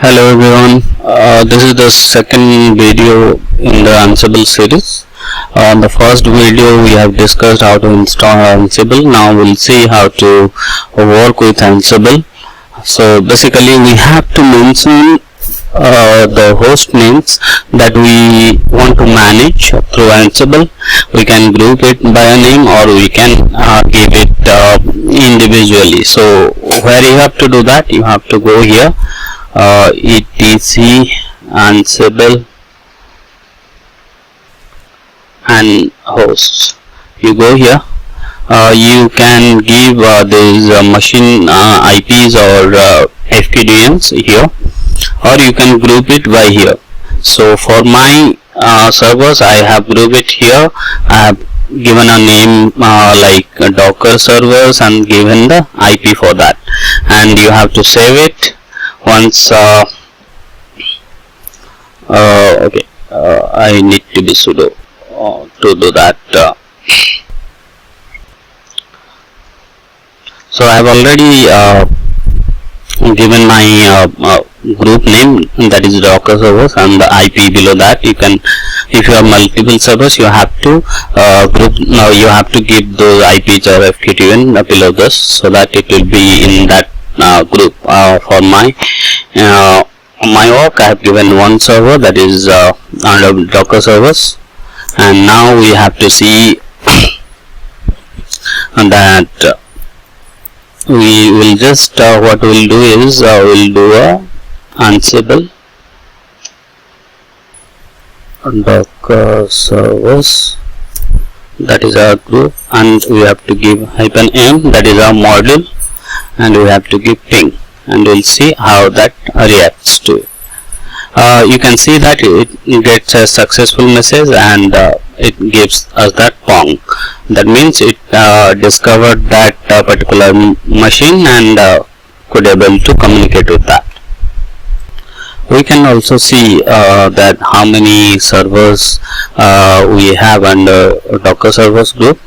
Hello everyone, this is the second video in the Ansible series. On the first video we have discussed how to install Ansible. Now we'll see how to work with Ansible. So basically we have to mention the host names that we want to manage through Ansible. We can group it by a name or we can give it individually. So where you have to do that, you have to go here, etc Ansible and hosts. You go here, you can give these machine IPs or FQDNs here, or you can group it by here. So for my servers I have grouped it here. I have given a name like Docker servers and given the IP for that, and you have to save it once. Okay, I need to be sudo to do that. So I have already given my group name, that is Docker servers, and the IP below that. You can, if you have multiple servers, you have to group. Now you have to give those IPs or FQDN below this, so that it will be in that group. For my work, I have given one server, that is under Docker servers, and now we have to see that we will just what we'll do is we'll do a Ansible Docker servers, that is our group, and we have to give -m, that is our module, and we have to give ping, and we'll see how that reacts to it. You can see that it gets a successful message, and it gives us that pong. That means it discovered that particular machine and could able to communicate with that. We can also see that how many servers we have under Docker servers group.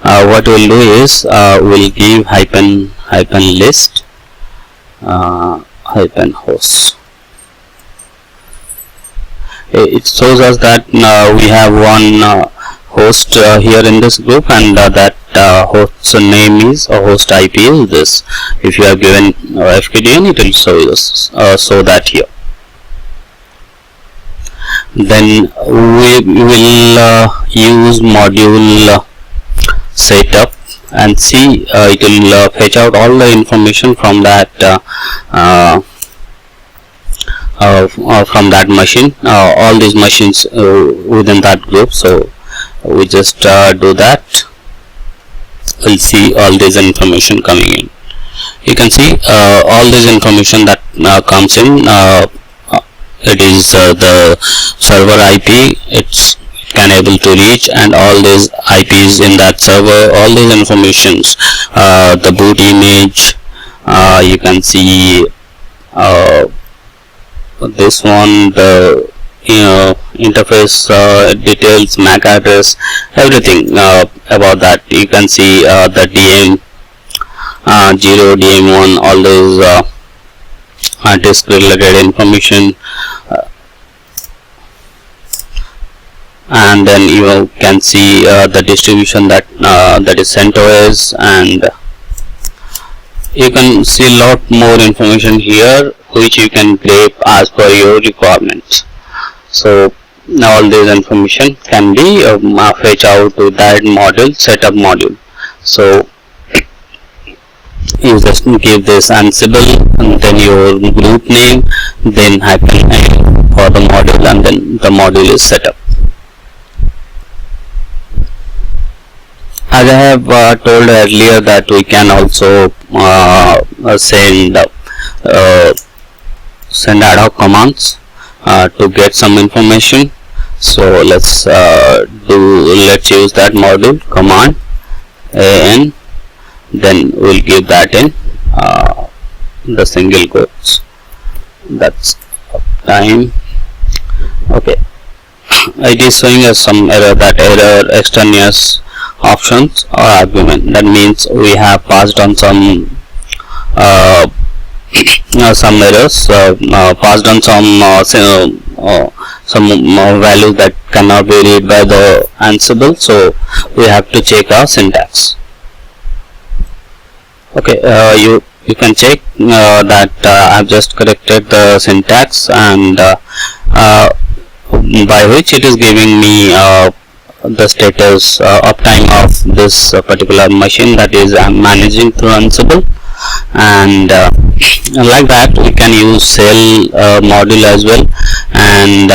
What we'll do is we'll give -list -hosts. It shows us that we have one host here in this group, and that host's name is, or host IP is this. If you have given FQDN, it will show that here. Then we will use module setup and see it will fetch out all the information from that machine, all these machines within that group. So we just do that. We'll see all this information coming in. You can see all this information that comes in. It is the server IP, it's can able to reach, and all these IPs in that server, all these informations, the boot image, you can see this one, the interface details, MAC address, everything about that. You can see the DM 0, DM1, all those disk related information, and then you can see the distribution that is CentOS, and you can see a lot more information here which you can grab as per your requirements. So all this information can be fetched out to that module, setup module. So you just give this Ansible and then your group name, then -n for the module, and then the module is set up. As I have told earlier that we can also send ad hoc commands to get some information. So let's use that module command an, then we'll give that in the single quotes. That's time. Okay, it is showing us some error, that error extraneous options or argument. That means we have passed on some some errors, passed on some values that cannot be read by the Ansible, so we have to check our syntax. Okay, you can check that I have just corrected the syntax, and by which it is giving me the status uptime of this particular machine, that is I am managing through Ansible. And like that we can use cell module as well, and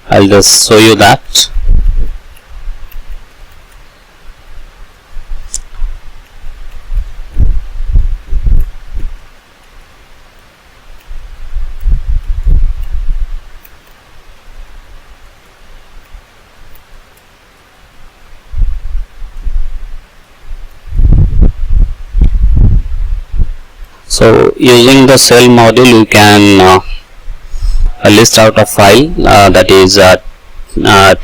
I'll just show you that. So using the cell module you can list out a file that is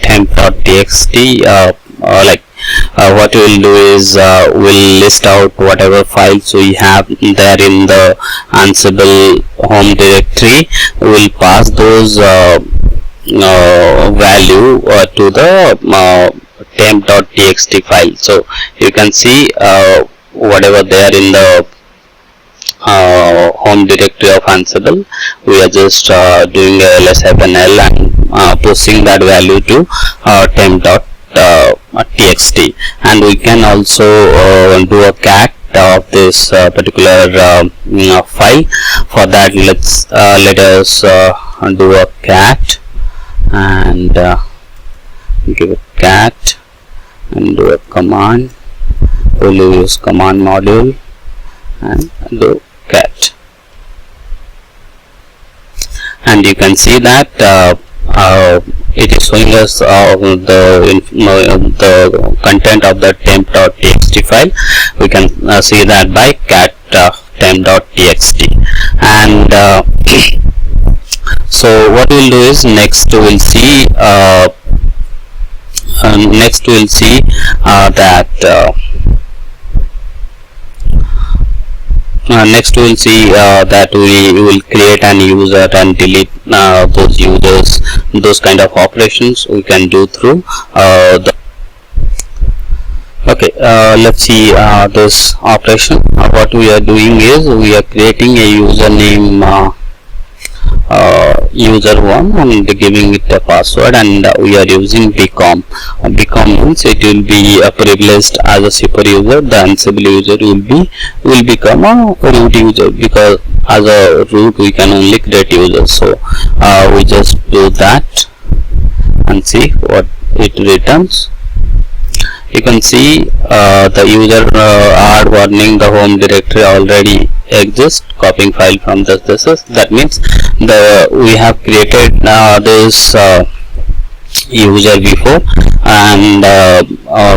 temp.txt. What we will do is we'll list out whatever files we have there in the Ansible home directory. We'll pass those value to the temp.txt file. So you can see whatever there in the home directory of Ansible, we are just doing a ls-l and pushing that value to temp.txt, and we can also do a cat of this particular file. For that, let us do a cat and give a cat and do a command. We'll use command module and do cat, and you can see that it is showing us the content of the temp.txt file. We can see that by cat temp.txt, and so what we'll do is next we'll see that next we will see that we will create an user and delete those users. Those kind of operations we can do through the okay. Let's see this operation. What we are doing is we are creating a username user1 and giving it a password, and we are using bcom. Bcom means it will be privileged as a super user. The Ansible user will become a root user, because as a root we can only create users. So we just do that and see what it returns. You can see the user are warning the home directory already exists, copying file from this. That means we have created this user before, and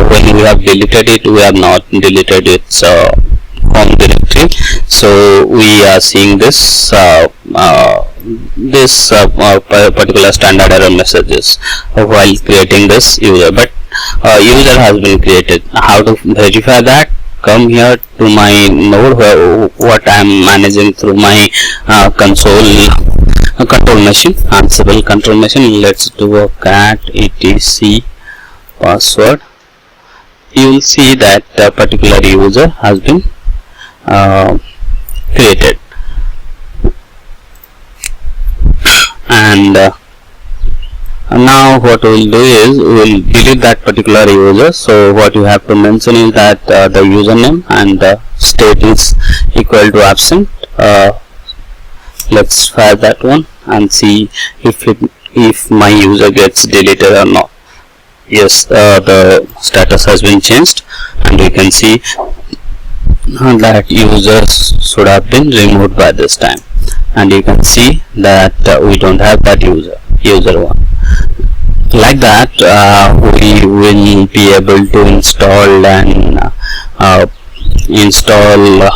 when we have deleted it, we have not deleted its home directory. So we are seeing this particular standard error messages while creating this user, but user has been created. How to verify that? Come here to my node what I am managing through my control machine, Ansible control machine. Let's do a cat etc password. You will see that a particular user has been created, and now what we will do is we will delete that particular user. So what you have to mention is that the username and the state is equal to absent. Let's fire that one and see if my user gets deleted or not. Yes, the status has been changed, and we can see that users should have been removed by this time, and you can see that we don't have that user1. Like that we will be able to install and install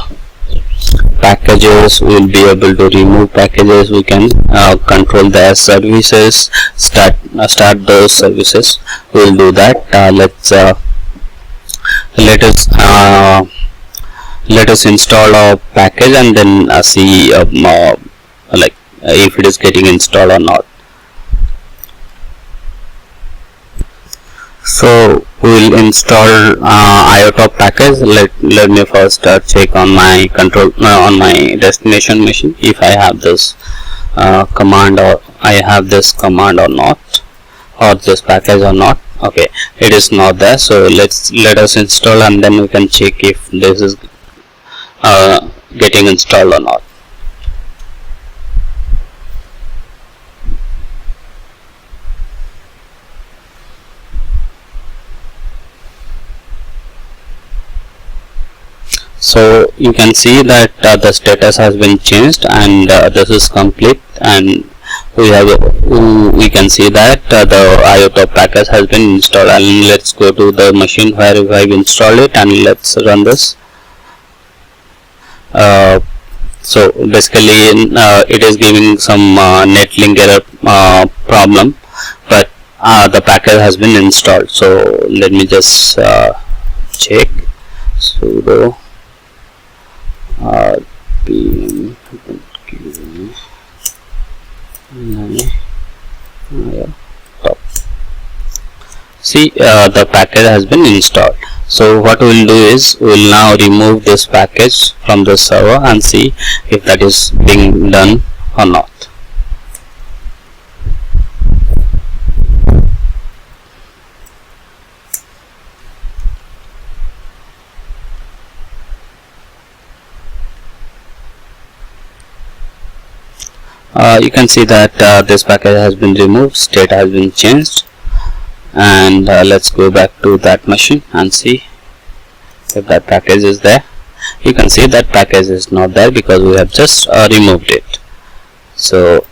packages. We will be able to remove packages. We can control their services, start those services. We will do that. Let us let us install a package and then see if it is getting installed or not. So we will install IOTop package. Let me first check on my control on my destination machine if I have this command or or not, or this package or not. Okay, it is not there, so let us install and then we can check if this is getting installed or not. So you can see that the status has been changed, and this is complete, and we can see that the IOTop package has been installed. And let's go to the machine where we have installed it and let's run this. So basically it is giving some netlink error problem, but the package has been installed. So let me just check. Sudo rpm top. See, the package has been installed. So what we will do is we will now remove this package from the server and see if that is being done or not. You can see that this package has been removed, state has been changed, and let's go back to that machine and see if that package is there. You can see that package is not there because we have just removed it. So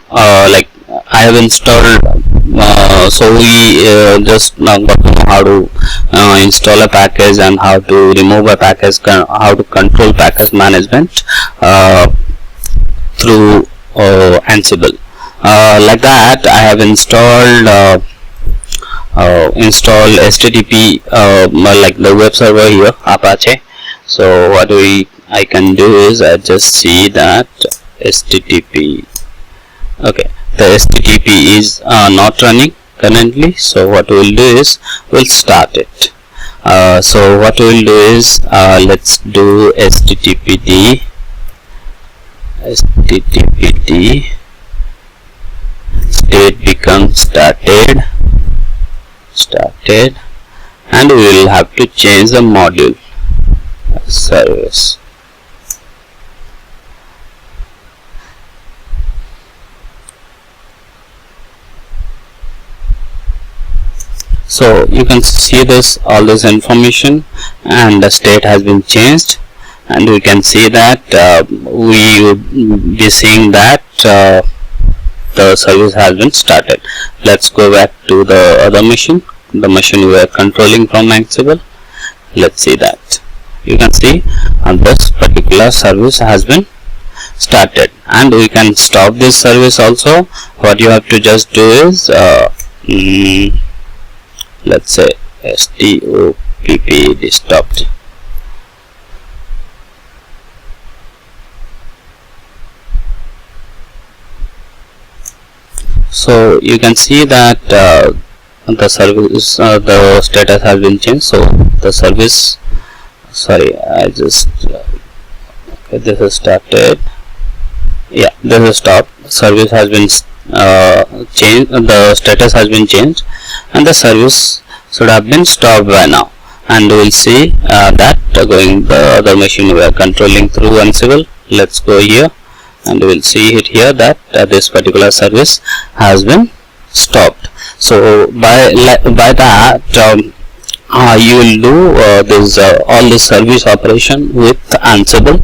like I have installed, so we just now got to know how to install a package and how to remove a package, how to control package management through Ansible. Like that, I have installed HTTP like the web server here, Apache. So what I can do is I just see that HTTP. Okay, the HTTP is not running currently, so what we will do is we'll start it. So what we will do is let's do httpd state becomes started, and we will have to change the module service. So you can see this, all this information, and the state has been changed, and we can see that we would be seeing that the service has been started. Let's go back to the other machine, the machine we are controlling from Ansible. Let's see that. You can see this particular service has been started, and we can stop this service also. What you have to just do is let's say stopped stopped. So you can see that the service, the status has been changed. So the service, sorry, I just okay, this is started. Yeah, this is stopped. Service has been changed. The status has been changed, and the service should have been stopped by now. And we will see that going the other machine we are controlling through Ansible. Let's go here, and we will see it here that this particular service has been stopped. So by that you will do this all the service operation with Ansible.